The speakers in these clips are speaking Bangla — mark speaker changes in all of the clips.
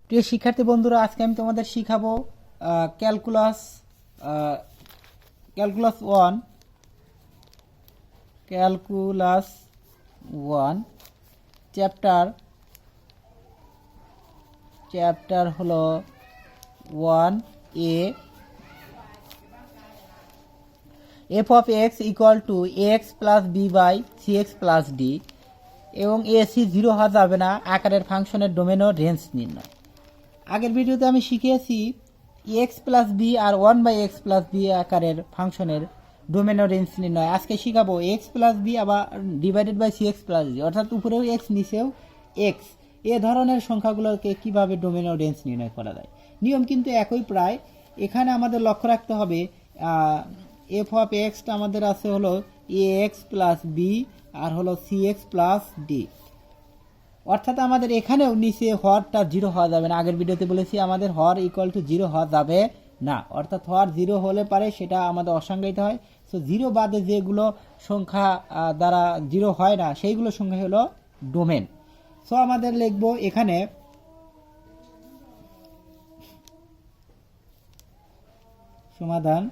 Speaker 1: প্রিয় শিক্ষার্থী বন্ধুরা, আজকে আমি তোমাদের শিখাবো calculus calculus one calculus one chapter হলো 1A। f of x equal to ax plus b by cx plus d এবং ac 0 হওয়া যাবে না আকারের ফাংশনের ডোমেন ও রেঞ্জ নির্ণয়। আগের ভিডিওতে আমি শিখিয়েছি x প্লাস বি আর 1/x প্লাস বি আকারের ফাংশনের ডোমেন ও রেঞ্জ নির্ণয়। আজকে শিখাবো x প্লাস বি আবার divided by cx plus D, অর্থাৎ উপরেও x নিচেও x, এ ধরনের সংখ্যাগুলোকে কিভাবে ডোমেন ও রেঞ্জ নির্ণয় করা যায়। নিয়ম কিন্তু একই প্রায়। এখানে আমাদের লক্ষ্য রাখতে হবে f অফ এক্সটা আমাদের আছে হলো ax প্লাস বি আর হলো cx প্লাস ডি, অর্থাৎ আমাদের এখানেও নিচে হরটা 0 হওয়া যাবে না। আগের ভিডিওতে বলেছি আমাদের হর ইকুয়াল টু 0 হওয়া যাবে না, অর্থাৎ হর 0 হলে পারে সেটা আমাদের অসংজ্ঞায়িত হয়। সো 0 বাদে যেগুলো সংখ্যা দ্বারা 0 হয় না সেইগুলো সংখ্যা হলো ডোমেন। সো আমাদের লিখব এখানে সমাধান।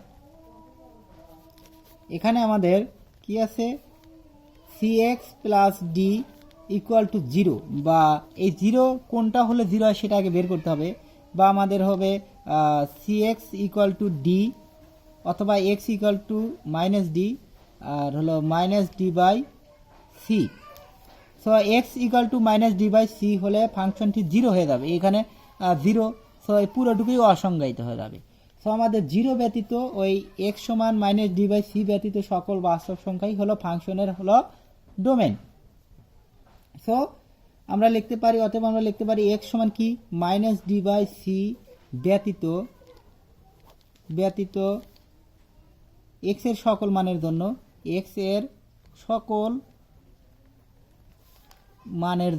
Speaker 1: এখানে আমাদের কি আছে, cx plus D equal to 0, বা এই 0 কোনটা হলে 0 হয় সেটা আগে বের করতে হবে। বা আমাদের হবে cx ইকুয়াল টু ডি অথবা x equal to minus D আর হলো minus D by C. So X equal to minus D by C হলে ফাংশনটি 0 হয়ে যাবে। এখানে 0, সো এই পুরোটুকুই অসংজ্ঞায়িত হয়ে যাবে। সো আমাদের 0 ব্যতীত ওই x সমান মাইনাস ডি বাই সি ব্যতীত সকল বাস্তব সংখ্যাই হলো ফাংশনের হলো ডোমেন। সো আমরা লিখতে পারি, অতএব আমরা লিখতে পারি x সমান কি, মাইনাস ডি বাই সি ব্যতীত x এর সকল মানের জন্য, x এর সকল মানের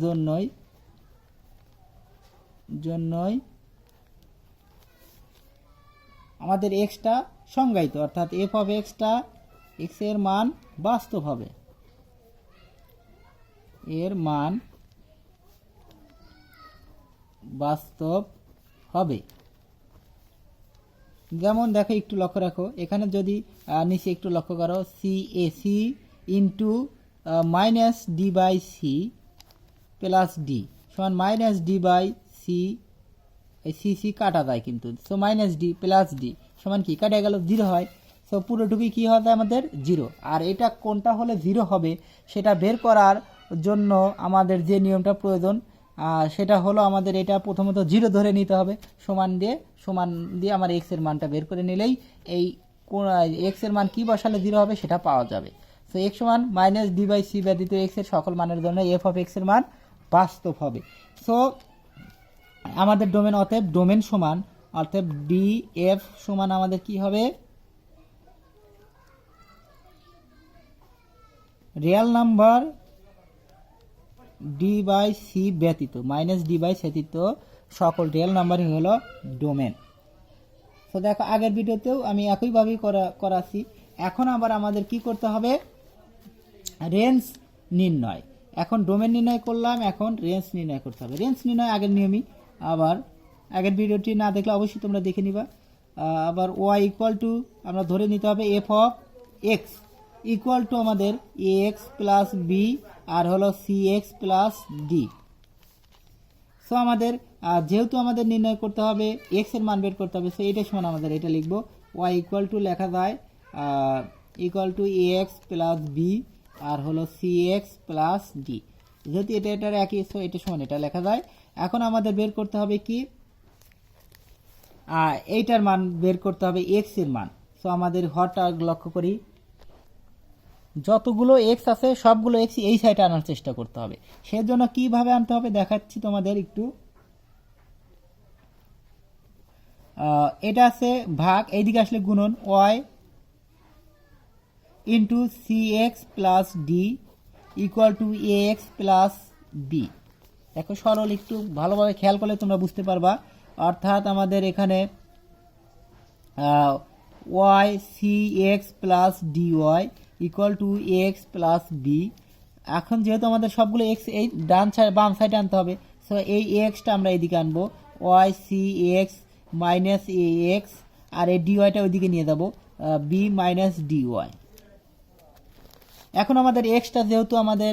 Speaker 1: জন্যই আমাদের এক্সটা সংজ্ঞায়িত, অর্থাৎ এফ অফ এক্সটা এক্স এর মান বাস্তব হবে, এর মান বাস্তব হবে। যেমন দেখো, একটু লক্ষ্য রাখো, এখানে যদি নিচে একটু লক্ষ্য করো, C A C into minus D by C plus D সমান মাইনাস ডি বাই সি, এই সি সি কাটা যায় কিন্তু, so minus D plus D সমান কি, কাটা গেল 0 হয়। সো পুরোটুকুই কি হবে আমাদের 0। আর এটা কোনটা হলে 0 হবে সেটা বের করার জন্য আমাদের যে নিয়মটা প্রয়োজন সেটা হলো আমাদের এটা প্রথমত 0 ধরে নিতে হবে, সমান দিয়ে আমার এক্স এর মানটা বের করে নিলেই এই এক্স এর মান কি বসালে 0 হবে সেটা পাওয়া যাবে। সো এক্স সমান মাইনাস ডি বাই সি ব্যতীত এক্স এর সকল মানের জন্য এফ অফ এক্স এর মান বাস্তব হবে। সো আমাদের ডোমেন, অতএব ডোমেন সমান, অতএব ডি এফ সমান আমাদের কি হবে, real number D by C ব্যতীত, মাইনাস ডি বাই ব্যতীত সকল রিয়েল নাম্বারই হলো ডোমেন। তো দেখো, আগের ভিডিওতেও আমি একইভাবেই করাছি। এখন আবার আমাদের কি করতে হবে, রেঞ্জ নির্ণয়। এখন ডোমেন নির্ণয় করলাম, এখন রেঞ্জ নির্ণয় করতে হবে। রেঞ্জ নির্ণয় আগের নিয়মই, আবার আগের ভিডিওটি না দেখলে অবশ্যই তোমরা দেখে নিবা। আবার ওয়াই ইকুয়াল টু আমরা ধরে নিতে হবে F of X equal to আমাদের এ এক্স প্লাস বি আর হলো C X plus D. So আমাদের যেহেতু আমাদের নির্ণয় করতে হবে এক্স এর মান বের করতে হবে, সো এটা সমান আমাদের এটা লিখবো ওয়াই ইকুয়াল টু লেখা যায় equal to A X plus B আর হলো সি এক্স প্লাস ডি। যেহেতু এটার একই, সো এটা সমান এটা লেখা যায়। এখন আমাদের বের করতে হবে কি, এইটার মান বের করতে হবে এক্স এর মান। সো আমাদের হরটা লক্ষ্য করি, যতগুলো এক্স আছে সবগুলো এক্স এই সাইডে আনার চেষ্টা করতে হবে। সেজন্য কিভাবে আনতে হবে দেখাচ্ছি তোমাদের একটু। এটা আছে ভাগ, এইদিকে আসলে গুণন, Y into C X plus D equal to A X plus B. দেখো সরল, একটু ভালোভাবে খেয়াল করলে তোমরা বুঝতে পারবা। অর্থাৎ আমাদের এখানে Y C X plus D Y equal to X plus B. এখন যেহেতু আমাদের সবগুলো এক্স এই ডান সাইড বাম সাইডে আনতে হবে, সো এই এক্সটা আমরা এইদিকে আনবো, ওয়াই সি এক্স মাইনাস এ এক্স, আর এই ডিওয়াইটা ওইদিকে নিয়ে যাবো বি মাইনাস ডিওয়াই। এখন আমাদের এক্সটা যেহেতু আমাদের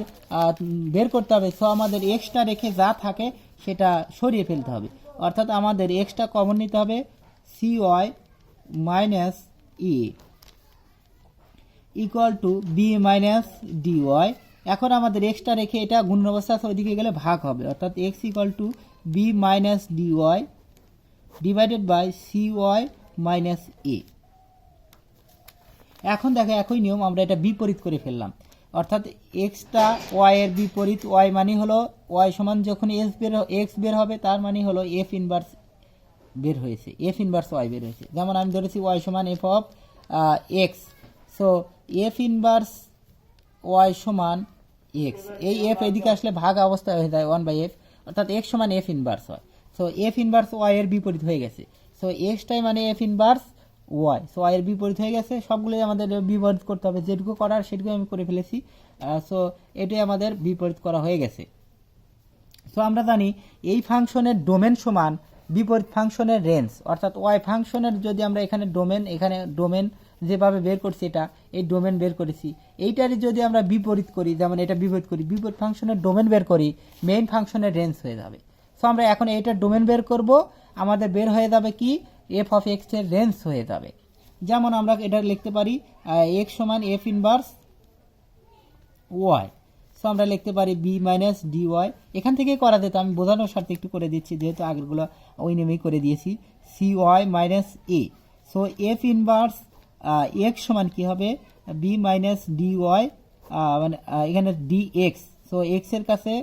Speaker 1: বের করতে হবে, সো আমাদের এক্সটা রেখে যা থাকে সেটা সরিয়ে ফেলতে হবে, অর্থাৎ আমাদের এক্সটা কমন নিতে হবে, C Y minus E equal to B minus D Y. এখন আমাদের এক্সটা রেখে এটা গুণ অবস্থা আছে, ওইদিকে গেলে ভাগ হবে, অর্থাৎ X equal to B minus d y divided by C Y minus A. এখন দেখো একই নিয়ম আমরা এটা বিপরীত করে ফেললাম, অর্থাৎ এক্সটা ওয়াই এর বিপরীত, ওয়াই মানে হলো ওয়াই সমান যখন এক্স বের হবে তার মানে হলো এফ ইনভার্স বের হয়েছে, এফ ইনভার্স ওয়াই বের হয়েছে। যেমন আমি ধরেছি ওয়াই সমান F of X, so F inverse Y সমান এক্স, এই এফ এদিকে আসলে ভাগ অবস্থায় হয়ে যায় 1/f, অর্থাৎ এক্স সমান এফ ইনভার্স হয়। সো এফ ইনভার্স ওয়াই এর বিপরীত হয়ে গেছে, সো এক্সটাই মানে F inverse Y, so Y এর বিপরীত হয়ে গেছে। সবগুলোই আমাদের বিপরীত করতে হবে, যেটুকু করার সেটুকু আমি করে ফেলেছি। সো এটাই আমাদের বিপরীত করা হয়ে গেছে। সো আমরা জানি এই ফাংশনের ডোমেন সমান বিপরীত ফাংশনের রেঞ্জ, অর্থাৎ ওয়াই ফাংশনের যদি আমরা এখানে ডোমেন যেভাবে বের করছি এটা এই ডোমেন বের করেছি, এইটারই যদি আমরা বিপরীত করি, যেমন এটা বিপরীত করি, বিপরীত ফাংশনের ডোমেন বের করি, মেইন ফাংশনের রেঞ্জ হয়ে যাবে। সো আমরা এখন এইটার ডোমেন বের করব, আমাদের বের হয়ে যাবে কি এফ অফ এক্স এর রেঞ্জ হয়ে যাবে। যেমন আমরা এটা লিখতে পারি এক্স সমান এফ ইনভার্স ওয়াই, সো আমরা লিখতে পারি বি মাইনাস ডি ওয়াই। এখান থেকে করা যেত, আমি বোঝানোর স্বার্থে একটু করে দিচ্ছি, যেহেতু আগেরগুলো ওই নিয়মেই করে দিয়েছি, সি ওয়াই মাইনাস এ। সো এফ ইনভার্স এক্স সমান কি হবে বি মাইনাস ডি ওয়াই, মানে এখানে ডি এক্স, সো এক্স এর কাছে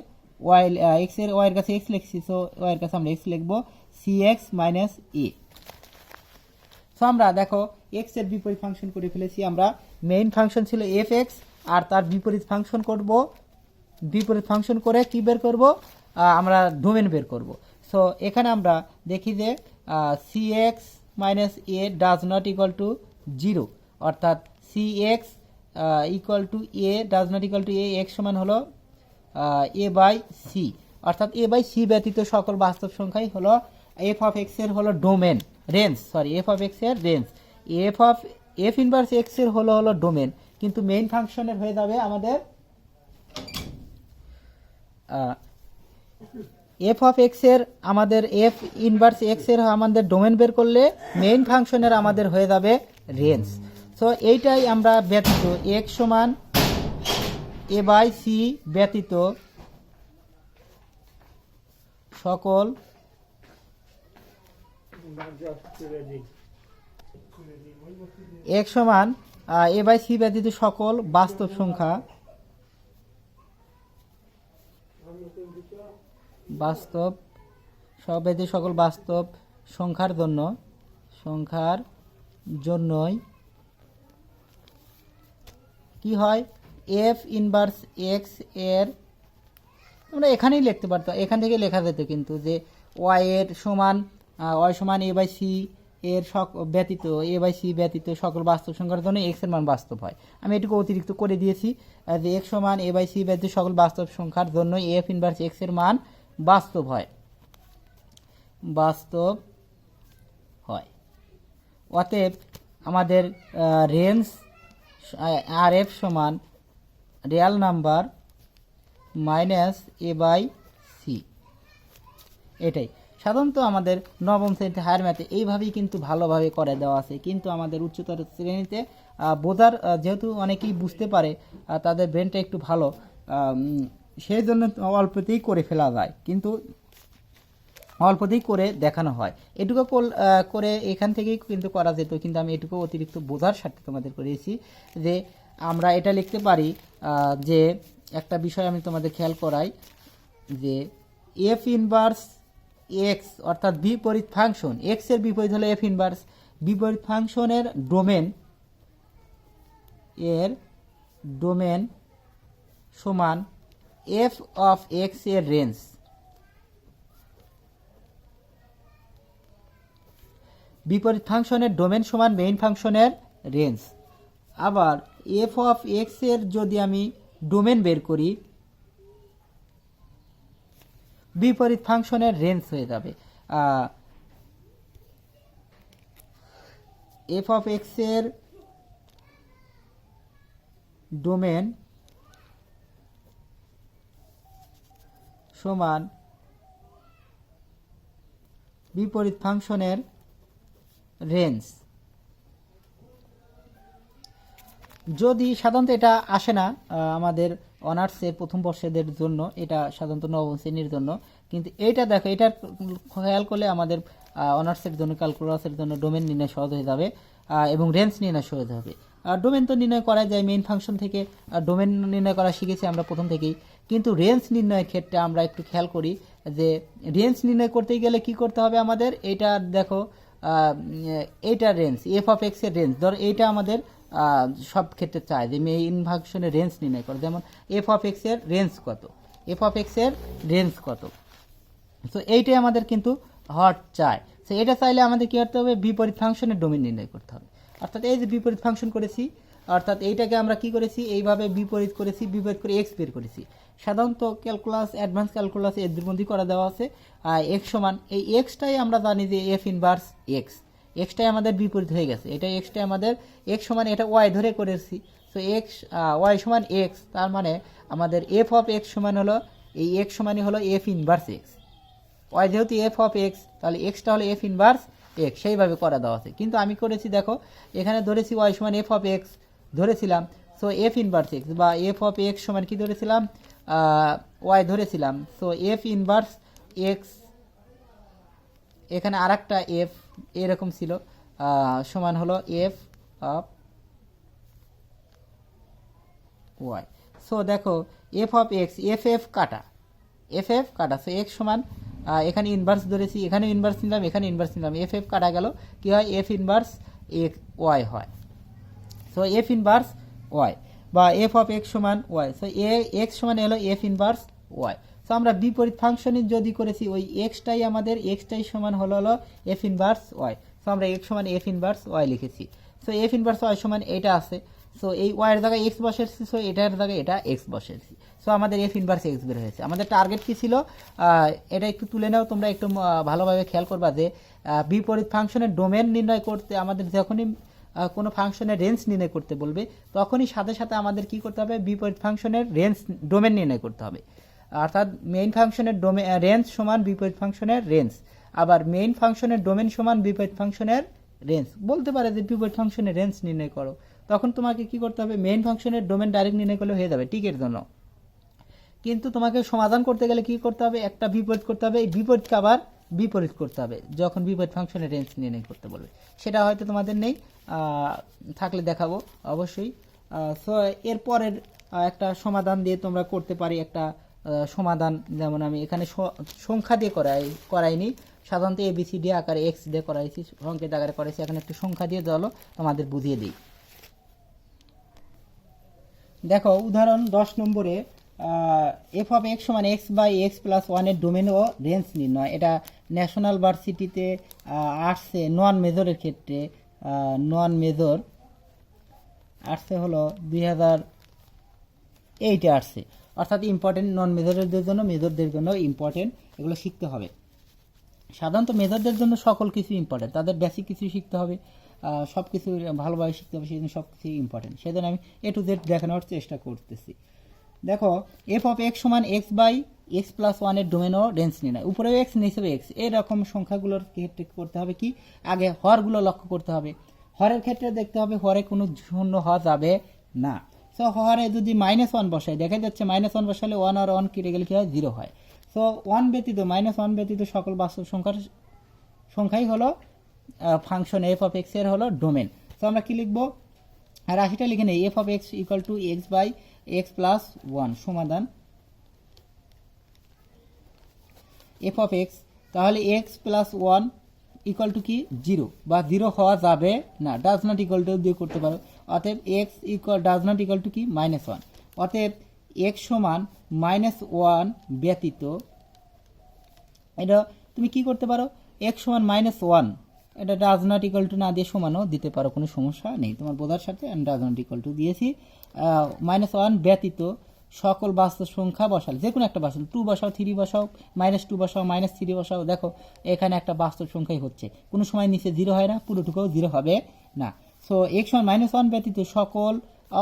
Speaker 1: ওয়াই, এক্স এর ওয়াই এর কাছে এক্স লিখছি, সো ওয়াই এর কাছে আমরা এক্স লিখবো সি এক্স মাইনাস এ। সো আমরা দেখো এক্স এর বিপরীত ফাংশন করে ফেলেছি, আমরা মেইন ফাংশন ছিল এফ এক্স, আর তার বিপরীত ফাংশন করব, বিপরীত ফাংশন করে কি বের করব, আমরা ডোমেন বের করব। সো এখানে আমরা দেখি যে C X minus A does not equal to 0, অর্থাৎ C X equal to A does not equal to A, X সমান হলো এ বাই সি, অর্থাৎ এ বাই সি ব্যতীত সকল বাস্তব সংখ্যাই হলো এফ অফ এক্স এর হলো domain range, sorry F of x এর রেঞ্জ, এফ ইনভার্স এক্স এর হলো ডোমেন, কিন্তু মেইন ফাংশনের হয়ে যাবে আমাদের এফ অফ এক্স এর, আমাদের এফ ইনভার্স এক্স এর আমাদের ডোমেন বের করলে মেইন ফাংশনের আমাদের হয়ে যাবে রেঞ্জ। সো এইটাই আমরা ব্যতীত এক্স সমান এ বাই সি ব্যতীত সকল এক্স সমান এ বাই সি ব্যতীত সকল বাস্তব সংখ্যা, বাস্তব সব ব্যতীত সকল বাস্তব সংখ্যার জন্যই কি হয় এফ ইনভার্স এক্স এর, আমরা এখানেই লিখতে পারতাম, এখান থেকে লেখা যেত কিন্তু যে ওয়াই এর সমান ওয়াই সমান এ বাই সি এর ব্যতীত, এ বাই সি ব্যতীত সকল বাস্তব সংখ্যার জন্য এক্স এর মান বাস্তব হয়। আমি এটুকু অতিরিক্ত করে দিয়েছি যে এক্স সমান এ বাই সি ব্যতীত সকল বাস্তব সংখ্যার জন্য এফ ইনভার্স এক্স এর মান বাস্তব হয়, অতএব আমাদের রেঞ্জ আর এফ সমান real number minus A by C. এটাই সাধারণত আমাদের নবম শ্রেণীতে হায়ার ম্যাথে এইভাবেই কিন্তু ভালোভাবে করে দেওয়া আছে, কিন্তু আমাদের উচ্চতর শ্রেণীতে বোঝার, যেহেতু অনেকেই বুঝতে পারে, তাদের ব্রেনটা একটু ভালো, সেই জন্য অল্পতেই করে ফেলা যায়, কিন্তু অল্পতেই করে দেখানো হয়। এটুকু করে এখান থেকেই কিন্তু করা যেত, কিন্তু আমি এটুকু অতিরিক্ত বোঝার স্বার্থে তোমাদের করেছি যে আমরা এটা লিখতে পারি যে একটা বিষয় আমি তোমাদের খেয়াল করাই যে এফ ইনভার্স এক্স, অর্থাৎ বিপরীত ফাংশন, এক্স এর বিপরীত হলো এফ ইনভার্স, বিপরীত ফাংশনের ডোমেন সমান এফ অফ এক্স এর রেঞ্জ, বিপরীত ফাংশনের ডোমেন সমান মেইন ফাংশনের রেঞ্জ। আবার এফ অফ এক্স এর যদি আমি ডোমেন বের করি, বিপরীত ফাংশনের রেঞ্জ হয়ে যাবে। এফ অফ এক্স এর ডোমেন সমান বিপরীত ফাংশনের রেঞ্জ। যদি সাধারণত এটা আসে না আমাদের অনার্সের প্রথম বর্ষের জন্য, এটা সাধারণত নবম শ্রেণীর জন্য, কিন্তু এইটা দেখো, এটা খেয়াল করলে আমাদের অনার্সের জন্য, ক্যালকুলাসের জন্য ডোমেন নির্ণয় সহজ হয়ে যাবে এবং রেঞ্জ নির্ণয় সহজ হবে। ডোমেন তো নির্ণয় করা যায় মেইন ফাংশন থেকে, ডোমেন নির্ণয় করা শিখেছি আমরা প্রথম থেকেই, কিন্তু রেঞ্জ নির্ণয়ের ক্ষেত্রে আমরা একটু খেয়াল করি যে রেঞ্জ নির্ণয় করতে গেলে কি করতে হবে আমাদের। এটা দেখো, এইটা রেঞ্জ, এফ অফ এক্স এর রেঞ্জ, ধর এইটা আমাদের সব ক্ষেত্রে চায় যে মেইন ফাংশনের রেঞ্জ নির্ণয় করে, যেমন এফ অফ এক্স এর রেঞ্জ কত, এফ অফ এক্স এর রেঞ্জ কত। তো এইটাই আমাদের কিন্তু হট চায়। তো এটা চাইলে আমাদের কি করতে হবে, বিপরীত ফাংশনের ডোমেন নির্ণয় করতে হবে। অর্থাৎ এই যে বিপরীত ফাংশন করেছি, অর্থাৎ এইটাকে আমরা কি করেছি, এইভাবে বিপরীত করেছি, বিপরীত করে এক্স বের করেছি। সাধারণত ক্যালকুলাস, অ্যাডভান্স ক্যালকুলাস এদের মধ্যেই করা দেওয়া আছে এক্স সমান, এই এক্সটাই আমরা জানি যে এফ ইনভার্স এক্স, এক্সটাই আমাদের বিপরীত হয়ে গেছে, এটা এক্সটাই আমাদের এক্স সমান, এটা ওয়াই ধরে করেছি। তো এক্স ওয়াই সমান এক্স, তার মানে আমাদের এফ অফ এক্স সমান হলো, এই এক্স সমানই হলো এফ ইনভার্স এক্স। ওয়াই যেহেতু এফ অফ এক্স, তাহলে এক্সটা হলো এফ ইনভার্স এক্স, সেইভাবে করা দেওয়া আছে। কিন্তু আমি করেছি দেখো, এখানে ধরেছি ওয়াই সমান এফ অফ এক্স ধরেছিলাম, সো এফ ইনভার্স এক্স বা এফ অফ এক্স সমান কি ধরেছিলাম, ওয়াই ধরেছিলাম। সো এফ ইনভার্স এক্স, এখানে আর একটা এফ এরকম ছিল, সমান হলো এফ অফ ওয়াই। সো দেখো F of x, F F কাটা, এফ এফ কাটা, সো এক্স সমান, এখানে ইনভার্স ধরেছি, এখানে ইনভার্স নিলাম, এখানে ইনভার্স নিলাম, এফ এফ কাটা গেল, কি হয়, এফ ইনভার্স এক্স ওয়াই হয়। সো এফ ইনভার্স ওয়াই বা এফ অফ এক্স সমান ওয়াই, সো এক্স সমান এলো এফ ইনভার্স ওয়াই। সো আমরা বিপরীত ফাংশনের যদি করেছি, ওই এক্সটাই আমাদের, এক্সটাই সমান হলো এফ ইনভার্স ওয়াই। সো আমরা এক্স সমান এফ ইনভার্স ওয়াই লিখেছি। সো এফ ইনভার্স ওয়াই সমান এটা আছে, সো এই ওয়াইয়ের জায়গায় এক্স বসেছি, সো এটার জায়গায় এটা এক্স বসেছি। সো আমাদের এফ ইনভার্স এক্স বের হয়েছে। আমাদের টার্গেট কি ছিল, এটা একটু তুলে নাও তোমরা, একটু ভালোভাবে খেয়াল করবা যে বিপরীত ফাংশনের ডোমেন নির্ণয় করতে আমাদের যখনই কোনো ফাংশনের রেঞ্জ নির্ণয় করতে বলবে, তখনই সাথে সাথে আমাদের কি করতে হবে, বিপরীত ফাংশনের রেঞ্জ ডোমেন নির্ণয় করতে হবে। অর্থাৎ মেইন ফাংশনের ডোমেন রেঞ্জ সমান বিপরীত ফাংশনের রেঞ্জ, আবার মেইন ফাংশনের ডোমেন সমান বিপরীত ফাংশনের রেঞ্জ। বলতে পারে যে বিপরীত ফাংশনের রেঞ্জ নির্ণয় করো, তখন তোমাকে কি করতে হবে, মেইন ফাংশনের ডোমেন ডাইরেক্ট নির্ণয় করলে হয়ে যাবে টিকের জন্য। কিন্তু তোমাকে সমাধান করতে গেলে কি করতে হবে, একটা বিপরীত করতে হবে, এই বিপরীতকে আবার বিপরীত করতে হবে যখন বিপরীত ফাংশনের রেঞ্জ নির্ণয় করতে বলবে। সেটা হয়তো তোমাদের নেই, থাকলে দেখাবো অবশ্যই। সো এরপরের একটা সমাধান দিয়ে তোমরা করতে পারি, একটা সমাধান, যেমন আমি এখানে সংখ্যা দিয়ে করাইনি, সাধারণত এবিসিডি আকারে এক্স দিয়ে করাইছি, সংকেত আকারে করাইছি, এখানে একটু সংখ্যা দিয়ে চলো তোমাদের বুঝিয়ে দিই। দেখো উদাহরণ 10 নম্বরে, এফ অফ এক্স সমান এক্স বাই এক্স প্লাস ওয়ানের ডোমেন ও রেঞ্জ নির্ণয়। এটা ন্যাশনাল ভার্সিটিতে আর্টসে নন মেজরের ক্ষেত্রে, নন মেজর আর্টসে হলো 2008 আর্টসে, অর্থাৎ ইম্পর্টেন্ট, নন মেজরদের জন্য, মেজরদের জন্য ইম্পর্টেন্ট, এগুলো শিখতে হবে। সাধারণত মেজরদের জন্য সকল কিছু ইম্পর্টেন্ট, তাদের বেসিক কিছু শিখতে হবে, সব কিছু ভালোভাবে শিখতে হবে, সেই জন্য সব কিছু ইম্পর্টেন্ট, সেজন্য আমি এ টু জেড দেখানোর চেষ্টা করতেছি। দেখো এফ অফ এক্স সমান এক্স বাই এক্স প্লাস ওয়ানের ডোমেন ও রেঞ্জ নির্ণয়। উপরেও এক্স নিচেও এক্স, এরকম সংখ্যাগুলোর ক্ষেত্রে করতে হবে কি, আগে হরগুলো লক্ষ্য করতে হবে। হরের ক্ষেত্রে দেখতে হবে হরে কোনো শূন্য হওয়া যাবে না। সো হরে যদি -1 বসাই, দেখা যাচ্ছে -1 বসালে 1 আর 1 কেটে গেলে কি হয়, 0 হয়। সো 1 ব্যতীত, -1 ব্যতীত সকল বাস্তব সংখ্যাই হলো ফাংশন এফ অফ এক্স এর হলো ডোমেন। তো আমরা কি লিখবো, রাশিটা লিখে নেই, F of X equal to X by X plus 1 সমাধান এফ অফ এক্স, তাহলে এক্স প্লাস 1 ইকুয়াল টু কি 0 বা 0 হওয়া যাবে না, ডাজ নট ইকুয়াল টু দিয়ে করতে পারো। অতএব x equal does not equal to কি -1, অতএব এক্স সমান -1 ব্যতীত, এটা তুমি কি করতে পারো, এক্স সমান -1, এটা ডাজ নট ইকুয়াল টু না দিয়ে সমানও দিতে পারো, কোনো সমস্যা নেই, তোমার বোঝার সাথে আমি ডাজ নট ইকুয়াল টু দিয়েছি। -1 ব্যতীত সকল বাস্তব সংখ্যা বসালে যে কোনো একটা বসাও, 2 বসাও, 3 বসাও, -2 বসাও, -3 বসাও, দেখো এখানে একটা বাস্তব সংখ্যাই হচ্ছে। কোনো সময় নিচে 0 হয় না, পুরোটুকুও 0 হবে না। সো x সমান -1 ব্যতীত সকল,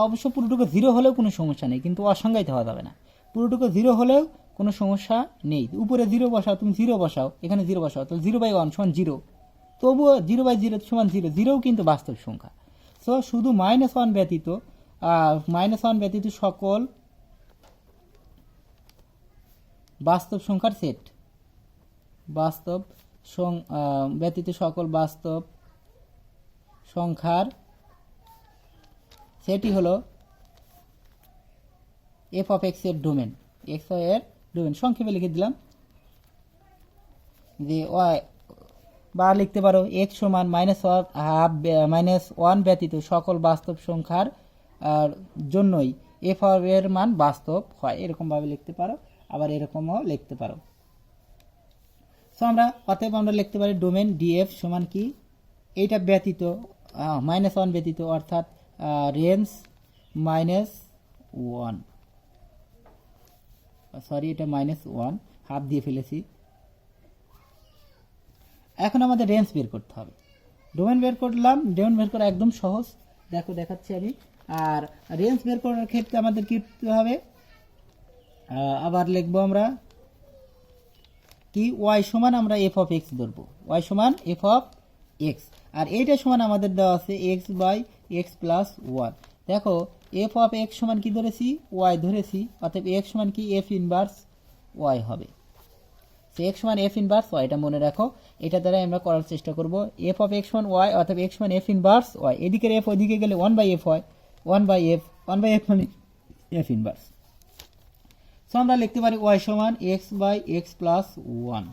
Speaker 1: অবশ্য পুরোটুকু 0 হলেও কোনো সমস্যা নেই, কিন্তু অসংজ্ঞায়িত হওয়া যাবে না। পুরোটুকু 0 হলেও কোনো সমস্যা নেই। উপরে 0 বসাও, তুমি 0 বসাও, এখানে 0 বসাও, তো 0/1 সমান 0, তবুও 0/0 সমান 0, 0ও কিন্তু বাস্তব সংখ্যা। সো শুধু -1 ব্যতীত -1 ব্যতীত সকল বাস্তব সংখ্যার সেট, বাস্তব ব্যতীত সকল বাস্তব সংখ্যার সেটই হলো এফ অফ এক্স এর ডোমেন। এক্স এর ডোমেন সংক্ষেপে লিখে দিলাম যে ওয়াই, বা লিখতে পারো এক্স সমান -1 ব্যতীত সকল বাস্তব সংখ্যার জন্যই এফ এর মান বাস্তব হয়, এরকমভাবে লিখতে পারো, আবার এরকমও লিখতে পারো। সো অতএব আমরা লিখতে পারি ডোমেন ডিএফ সমান কি, এইটা ব্যতীত -1 ব্যতীত, অর্থাৎ রেঞ্জ -1, সরি এটা -1 হাফ দিয়ে ফেলেছি। এখন আমাদের রেঞ্জ বের করতে হবে। ডোমেন বের করলাম, ডোমেন বের করা একদম সহজ, দেখো দেখাচ্ছি আমি। আর রেঞ্জ বের করার ক্ষেত্রে আমাদের কি করতে হবে, আবার লিখবো আমরা কি, ওয়াই সমান আমরা এফ অফ এক্স ধরবো, ওয়াই সমান এফ অফ এক্স, আর এইটা সমান আমাদের দেওয়া আছে x/x + 1। দেখো এফ অফ এক্স সমান কি ধরেছি, ওয়াই ধরেছি, অতএব এক্স সমান কি এফ ইনভার্স ওয়াই হবে। এক্স সমান এফ ইনভার্স ওয়াই, এটা মনে রাখো, এটা দ্বারা আমরা করার চেষ্টা করব। এফ অফ এক্স সমান ওয়াই, অর্থাৎ এক্স সমান এফ ইনভার্স ওয়াই, এদিকের এফ ওইদিকে গেলে 1/f হয়, 1/f মানে এফ ইনভার্স। সো আমরা লিখতে পারি ওয়াই সমান x/x + 1।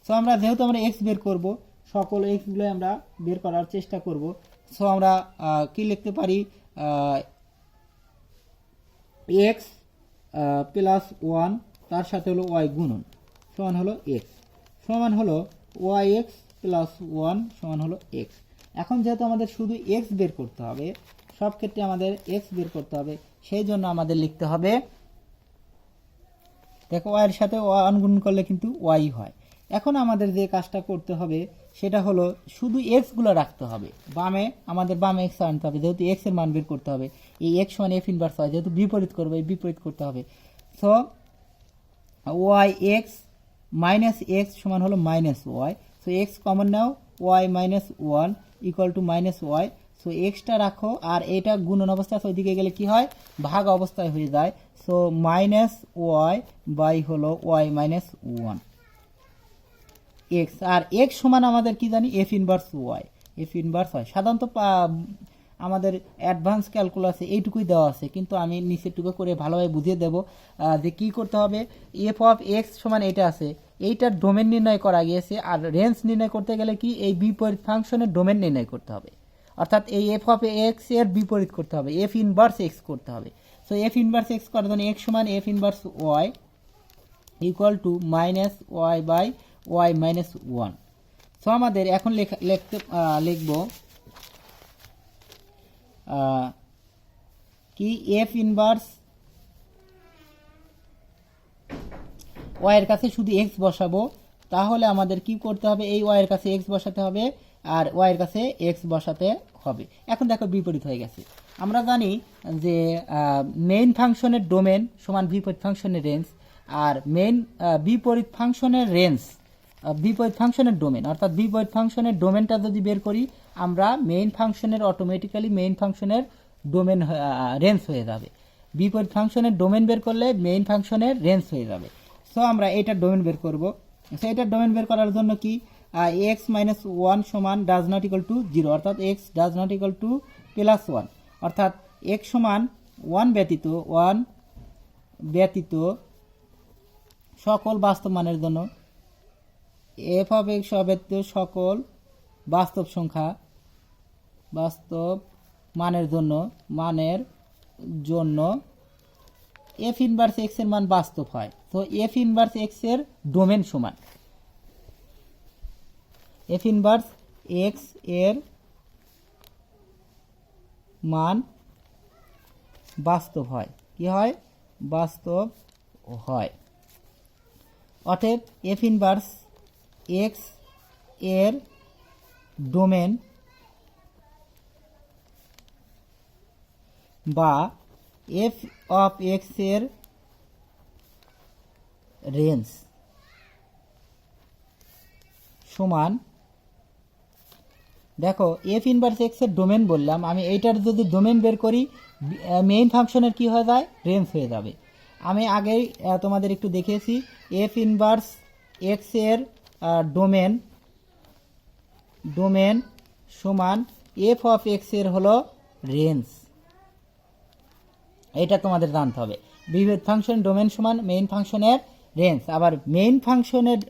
Speaker 1: সো আমরা যেহেতু আমরা এক্স বের করব, সকল এক্সগুলো আমরা বের করার চেষ্টা করব। সো আমরা কি লিখতে পারি, x + 1 তার সাথে হলো ওয়াই গুণন সমান হলো এক্স, সমান হলো y(x + 1) সমান হলো x। এখন যেহেতু আমাদের শুধু x বের করতে হবে, সব ক্ষেত্রে আমাদের x বের করতে হবে, সেই জন্য আমাদের লিখতে হবে, দেখো y এর সাথে 1 গুণ করলে কিন্তু y হয়। এখন আমাদের যে কাজটা করতে হবে সেটা হলো শুধু x গুলো রাখতে হবে, আমাদের বামে x আনতে হবে, যেহেতু x এর মান বের করতে হবে। এই x সমান f ইনভার্স হয়, যেহেতু বিপরীত করবে, বিপরীত করতে হবে। সো y(x - x) সমান হলো -y। সো x কমন নাও, y - 1 = -y। সো এক্সটা রাখো, আর এটা গুণন অবস্থা আছে, ওইদিকে গেলে কি হয়, ভাগ অবস্থায় হয়ে যায়। সো -y হলো y - 1 x, আর x সমান আমাদের কি জানি, f inverse y, f inverse হয়। সাধারণত আমাদের অ্যাডভান্স ক্যালকুলাসে এইটুকুই দেওয়া আছে, কিন্তু আমি নিচেরটুকু করে ভালোভাবে বুঝিয়ে দেব যে কি করতে হবে। এফ অফ এক্স সমান এটা আছে, এইটার ডোমেন নির্ণয় করা গিয়েছে, আর রেঞ্জ নির্ণয় করতে গেলে কি এই বিপরীত ফাংশনের ডোমেন নির্ণয় করতে হবে, অর্থাৎ এই এফ অফ এক্স এর বিপরীত করতে হবে, এফ ইনভার্স এক্স করতে হবে। সো এফ ইনভার্স এক্স করার জন্য এক্স সমান F inverse Y -y/y - 1। So আমাদের এখন লিখব কি, এফ ইনভার্স ওয়াই এর কাছে শুধু এক্স বসাবো, তাহলে আমাদের কি করতে হবে, এই ওয়াই এর কাছে এক্স বসাতে হবে, আর ওয়াই এর কাছে এক্স বসাতে হবে। এখন দেখো বিপরীত হয়ে গেছে। আমরা জানি যে মেইন ফাংশনের ডোমেন সমান বিপরীত ফাংশনের রেঞ্জ, আর বিপরীত ফাংশনের রেঞ্জ বিপরীত ফাংশনের ডোমেন, অর্থাৎ বিপরীত ফাংশনের ডোমেনটা যদি বের করি আমরা মেইন ফাংশনের অটোমেটিক্যালি মেইন ফাংশনের ডোমেন রেঞ্জ হয়ে যাবে। বিপরীত ফাংশনের ডোমেন বের করলে মেইন ফাংশনের রেঞ্জ হয়ে যাবে। সো আমরা এটার ডোমেন বের করব। সো এটার ডোমেন বের করার জন্য কি, x - 1 সমান ডাজ নট ইকুয়াল টু 0, অর্থাৎ x does not equal two +1, অর্থাৎ x সমান 1 ব্যতীত সকল বাস্তব মানের জন্য, এফ অফ এক্স ব্যতীত সকল বাস্তব সংখ্যা বাস্তব মানের জন্য এফ ইনভার্স এক্স এর মান বাস্তব হয়। তো এফ ইনভার্স এক্স এর ডোমেন সমান এফ ইনভার্স এক্স এর মান বাস্তব হয়, কি হয়, বাস্তব হয়। অতএব এফ ইনভার্স এক্স এর ডোমেন বা এফ অফ এক্স এর রেঞ্জ সমান, দেখো এফ ইনভার্স এক্স এর ডোমেন বললাম আমি, এইটার যদি ডোমেন বের করি মেইন ফাংশনের কি হয়ে যায়, রেঞ্জ হয়ে যাবে। আমি আগেই তোমাদের একটু দেখিয়েছি এফ ইনভার্স এক্স এর ডোমেন সমান এফ অফ এক্স এর হলো রেঞ্জ। এটা তোমাদের জানতে হবে। বিপরীত ফাংশন ডোমেন সমান মেইন ফাংশনের রেঞ্জ, আবার মেইন ফাংশনের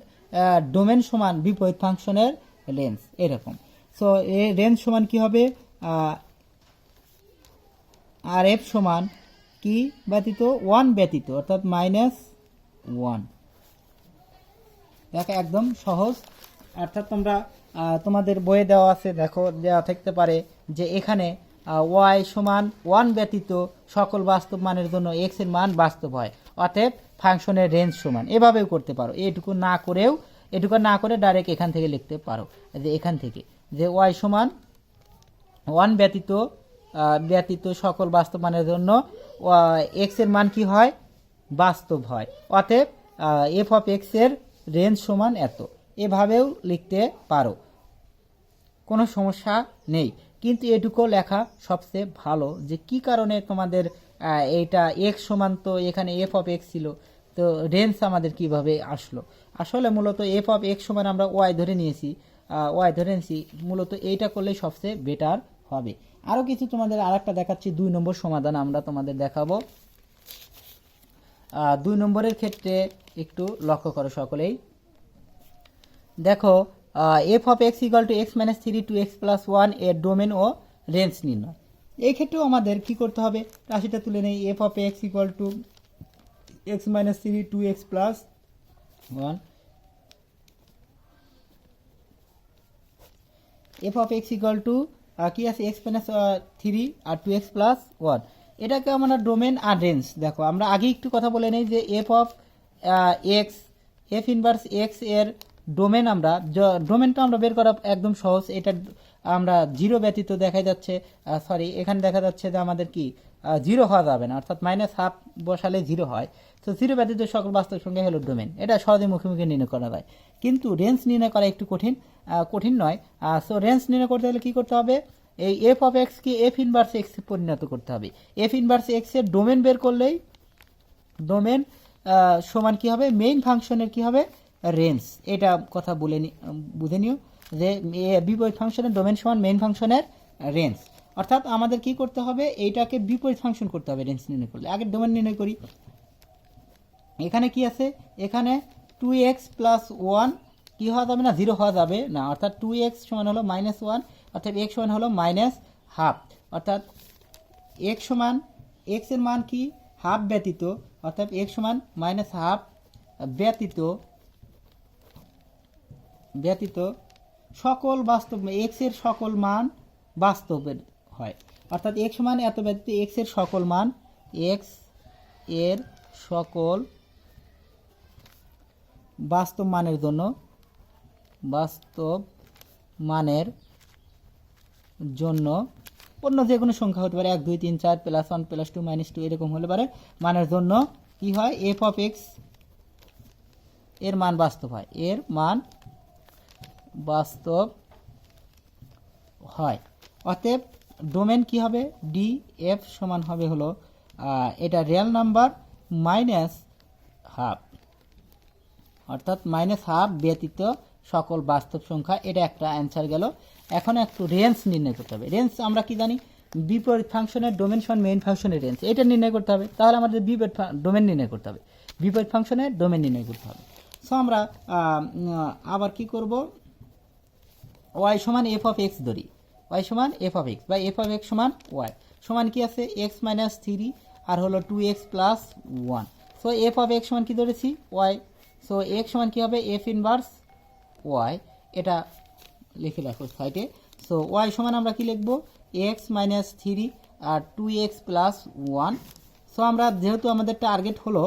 Speaker 1: ডোমেন সমান বিপরীত ফাংশনের রেঞ্জ, এরকম। সো এ রেঞ্জ সমান কি হবে, আর এফ সমান কি ব্যতীত, 1 ব্যতীত, অর্থাৎ -1। দেখো একদম সহজ। অর্থাৎ তোমরা তোমাদের বইয়ে দেওয়া আছে, দেখো দেওয়া থাকতে পারে যে এখানে ওয়াই সমান 1 ব্যতীত সকল বাস্তব মানের জন্য এক্স এর মান বাস্তব হয়, অতএব ফাংশনের রেঞ্জ সমান। এভাবেও করতে পারো, এটুকু না করে ডাইরেক্ট এখান থেকে লিখতে পারো, যে এখান থেকে যে ওয়াই সমান 1 ব্যতীত সকল বাস্তব মানের জন্য এক্স এর মান কি হয়, বাস্তব হয়, অতএব এফ অফ এক্স এর রেঞ্জ সমান এত। এভাবেও লিখতে পারো, কোনো সমস্যা নেই। কিন্তু এটুকু লেখা সবচেয়ে ভালো, যে কি কারণে তোমাদের এইটা এক্স সমান, তো এখানে এফ অফ এক্স ছিল, তো রেঞ্জ আমাদের কিভাবে আসলো। আসলে মূলত এফ অফ এক্স সমান আমরা ওয়াই ধরে নিয়েছি, মূলত এইটা করলে সবচেয়ে বেটার হবে। আরও কিছু তোমাদের আরেকটা দেখাচ্ছি, 2 নম্বর সমাধান আমরা তোমাদের দেখাবো। 2 নম্বরের ক্ষেত্রে একটু লক্ষ্য করো সকলেই। দেখো F of X equal to X minus 3 two X plus 1 এর ডোমেন ও রেঞ্জ নির্ণয়। এই ক্ষেত্রেও আমাদের কি করতে হবে, রাশিটা তুলে নেই। F of X equal to X minus 3 two X plus 1, F of X equal to কি আছে, এক্স মাইনাস 3 আর 2x প্লাস 1। এটাকে আমরা ডোমেন আর রেঞ্জ। দেখো আমরা আগে একটু কথা বলে নেই যে F of x, F inverse X এর ডোমেনটা আমরা বের করা একদম সহজ। এটা আমরা 0 ব্যতীত দেখা যাচ্ছে, এখানে দেখা যাচ্ছে যে আমাদের কি 0 হওয়া যাবে না, অর্থাৎ -1/2 বসালে 0 হয়। তো 0 ব্যতীত সকল বাস্তব সংখ্যা হলো ডোমেন, এটা সহজে মুখে নির্ণয় করা যায়। কিন্তু রেঞ্জ নির্ণয় করা একটু কঠিন নয়। সো রেঞ্জ নির্ণয় করতে হলে কি করতে হবে, এই এফ অফ এক্স কে এফ ইনভার্স এক্স এ পরিণত করতে হবে। এফ ইনভার্স এক্স এর ডোমেন বের করলেই ডোমেন সমান কি হবে, মেইন ফাংশনের কি হবে, রেঞ্জ। এটা কথা বুঝে নিও যে বিপরীত ফাংশনের ডোমেন সমান মেইন ফাংশনের রেঞ্জ। অর্থাৎ আমাদের কি করতে হবে, এইটাকে বিপরীত ফাংশন করতে হবে রেঞ্জ নির্ণয় করলে। আগে ডোমেন নির্ণয় করি। এখানে কি আছে, এখানে 2x প্লাস 1 কি হওয়া যাবে না, 0 হওয়া যাবে না, অর্থাৎ 2x সমান হলো -1, অর্থাৎ x সমান হলো -1/2, অর্থাৎ x সমান x এর মান কি, হাফ ব্যতীত, অর্থাৎ x সমান -1/2 ব্যতীত সকল বাস্তব x এর সকল মান বাস্তবের হয়, অর্থাৎ x সমান এত ব্যতীত x এর সকল মান, x এর সকল বাস্তব মানের জন্য অন্য যে কোনো সংখ্যা হতে পারে, 1 2 3 4 +1 +2 -2 এরকম হলে পারে মানের জন্য কি হয়, এফ অফ এক্স এর মান বাস্তব হয়, অতএব ডোমেন কি হবে, ডি এফ সমান হবে হলো এটা রিয়েল নাম্বার -1/2, অর্থাৎ -1/2 ব্যতীত সকল বাস্তব সংখ্যা। এটা একটা অ্যান্সার গেল। এখন একটু রেঞ্জ নির্ণয় করতে হবে। রেঞ্জ আমরা কি জানি, বিপরীত ফাংশনের ডোমেন সমান মেইন ফাংশনের রেঞ্জ, এটা নির্ণয় করতে হবে। তাহলে আমাদের বিপরীত ডোমেন নির্ণয় করতে হবে, বিপরীত ফাংশনের ডোমেন নির্ণয় করতে হবে। সো আমরা আবার কি করব, ওয়াই সমান এফ অফ এক্স ধরি, ওয়াই সমান এফ অফ এক্স বা এফ অফ এক্স সমান ওয়াই সমান কি আছে, এক্স মাইনাস 3 আর হলো 2x plus 1। So F of x সমান কি ধরেছি, ওয়াই। সো এক্স সমান কি হবে, এফ ইনভার্স ওয়াই, এটা লিখে রাখো সাইডে। সো ওয়াই সমান আমরা কি লিখবো, এক্স মাইনাস 3 আর 2x প্লাস 1। সো আমরা যেহেতু আমাদের টার্গেট হলো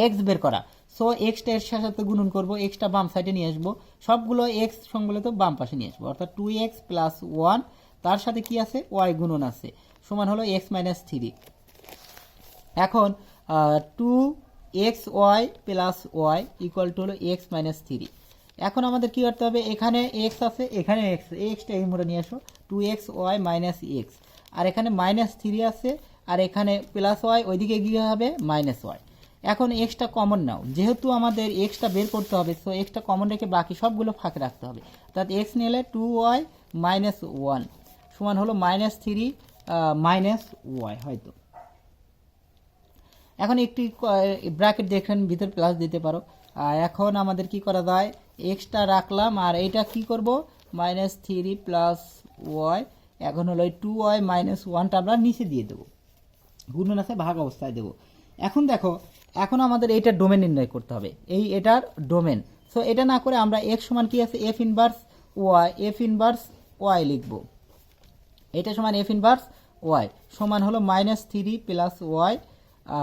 Speaker 1: এক্স বের করা, সো এক্সটা এর সাথে গুণন করবো, এক্সটা বাম সাইডে নিয়ে আসবো, সবগুলো এক্স সংবলিত বাম পাশে নিয়ে আসবো, অর্থাৎ 2x প্লাস 1 তার সাথে কি আছে ওয়াই গুণন আছে সমান হলো x মাইনাস 3। এখন 2xy plus Y equal to হলো x মাইনাস 3। এখন আমাদের কি করতে হবে, এখানে x আছে, এখানে এক্সটা এই মোড়ে নিয়ে আসো, 2xy মাইনাস এক্স, আর এখানে মাইনাস 3 আছে, আর এখানে প্লাস ওয়াই, ওইদিকে গিয়ে হবে মাইনাস ওয়াই। এখন এক্সটা কমন নাও, যেহেতু আমাদের এক্সটা বের করতে হবে, সো এক্সটা কমন রেখে বাকি সবগুলো ফাঁকে রাখতে হবে, অর্থাৎ এক্স নিলে 2y মাইনাস 1 সমান হলো মাইনাস 3 মাইনাস ওয়াই হয়তো। এখন একটি ব্র্যাকেট দেখেন, ভিতর প্লাস দিতে পারো। এখন আমাদের কি করা যায়, এক্সটা রাখলাম, আর এইটা কি করব মাইনাস 3 প্লাস ওয়াই, এখন হলো 2y মাইনাস 1টা আমরা নিচে দিয়ে দেবো, গুণন আছে ভাগ অবস্থায় দেবো। এখন দেখো, এখন আমাদের এইটার ডোমেন নির্ণয় করতে হবে, এটার ডোমেন। সো এটা না করে আমরা এক্স সমান কি আছে এফ ইনভার্স ওয়াই লিখবো, এটা সমান এফ ইনভার্স ওয়াই সমান হলো মাইনাস 3 প্লাস ওয়াই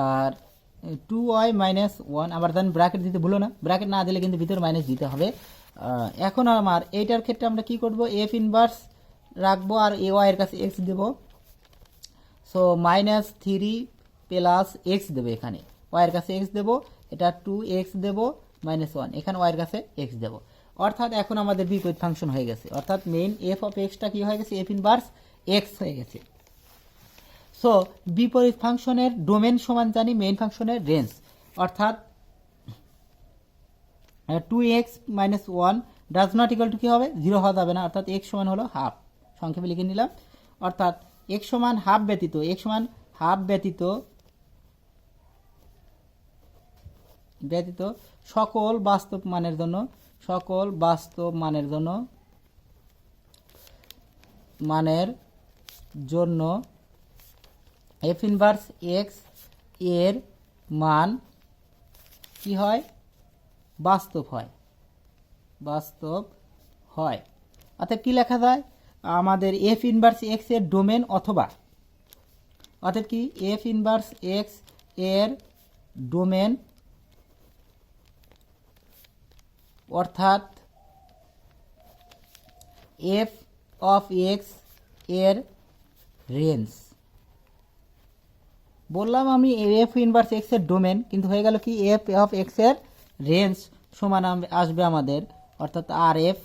Speaker 1: আর 2y মাইনাস 1। আবার দেন ব্র্যাকেট দিতে ভুলো না, ব্র্যাকেট না দিলে কিন্তু ভিতরে মাইনাস দিতে হবে। এখন আমার এইটার ক্ষেত্রে আমরা কি করব, এফ ইনভার্স রাখবো আর এ ওয়াই এর কাছে এক্স দেবো, সো মাইনাস 3 প্লাস এক্স দেবো, এখানে ওয়াইয়ের কাছে এক্স দেবো, এটা 2x দেবো মাইনাস 1, এখানে ওয়াইয়ের কাছে এক্স দেবো। অর্থাৎ এখন আমাদের বিপরীত ফাংশন হয়ে গেছে, অর্থাৎ মেইন এফ অফ এক্সটা কি হয়ে গেছে, এফ ইনভার্স এক্স হয়ে গেছে। সো বিপরীত ফাংশনের ডোমেন সমান জানি মেইন ফাংশনের রেঞ্জ, অর্থাৎ 2x minus 1 does not equal to কি হবে 0 হওয়া যাবে না, অর্থাৎ x সমান হলো হাফ, সংক্ষেপে লিখে নিলাম। অর্থাৎ x সমান হাফ ব্যতীত, x সমান হাফ ব্যতীত সকল বাস্তব মানের জন্য এফ ইনভার্স এক্স এর মান কি হয়, বাস্তব হয়। অর্থাৎ কি লেখা যায়, আমাদের এফ ইনভার্স এক্স এর ডোমেন অথবা, অর্থাৎ কি এফ ইনভার্স এক্স এর ডোমেন অর্থাৎ এফ অফ এক্স এর রেঞ্জ। বললাম আমি এফ ইনভার্স এক্স এর ডোমেন, কিন্তু হয়ে গেল কি এফ অফ এক্স এর রেঞ্জ সমান আসবে আমাদের, অর্থাৎ আর এফ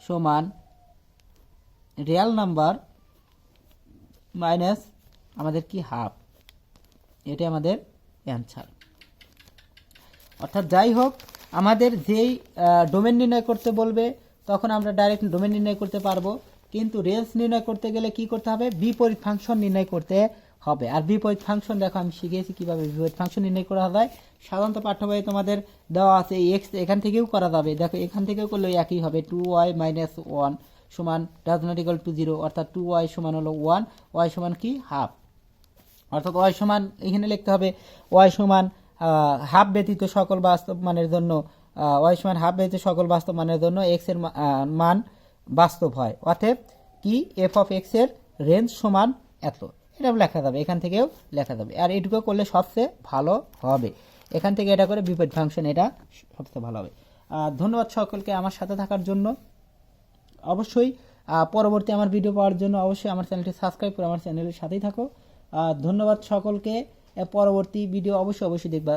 Speaker 1: সমান রিয়েল নাম্বার মাইনাস আমাদের কি হাফ, এটা আমাদের অ্যান্সার। অর্থাৎ যাই হোক, আমাদের যেই ডোমেন নির্ণয় করতে বলবে তখন আমরা ডাইরেক্ট ডোমেন নির্ণয় করতে পারবো, কিন্তু রেঞ্জ নির্ণয় করতে গেলে কি করতে হবে, বিপরীত ফাংশন নির্ণয় করতে হবে। আর বিপরীত ফাংশন দেখো আমি শিখিয়েছি কিভাবে বিপরীত ফাংশন নির্ণয় করা যায়, সাধারণত পাঠ্য বইয়ে তোমাদের দেওয়া আছে, এক্স এখান থেকেও করা যাবে, দেখো এখান থেকেও করলে একই হবে, 2y মাইনাস 1 সমান ডাজ নট ইকুয়াল টু 0, অর্থাৎ 2y সমান হলো 1, ওয়াই সমান কি হাফ, অর্থাৎ ওয়াই সমান এখানে লিখতে হবে ওয়াই সমান হাফ ব্যতীত সকল বাস্তব মানের জন্য, ওয়াই সমান হাফ ব্যতীত সকল বাস্তব মানের জন্য এক্স এর মান বাস্তব হয়, অতএব কি এফ অফ এক্স এর রেঞ্জ সমান এত, এটা লেখা যাবে, এখান থেকেও লেখা যাবে। আর এটুকু করলে সবচেয়ে ভালো হবে, এখান থেকে এটা করে বিপরীত ফাংশন, এটা সবচেয়ে ভালো হবে। ধন্যবাদ সকলকে আমার সাথে থাকার জন্য। অবশ্যই পরবর্তী আমার ভিডিও পাওয়ার জন্য অবশ্যই আমার চ্যানেলটি সাবস্ক্রাইব করে আমার চ্যানেলের সাথেই থাকো। ধন্যবাদ সকলকে, পরবর্তী ভিডিও অবশ্যই দেখবা।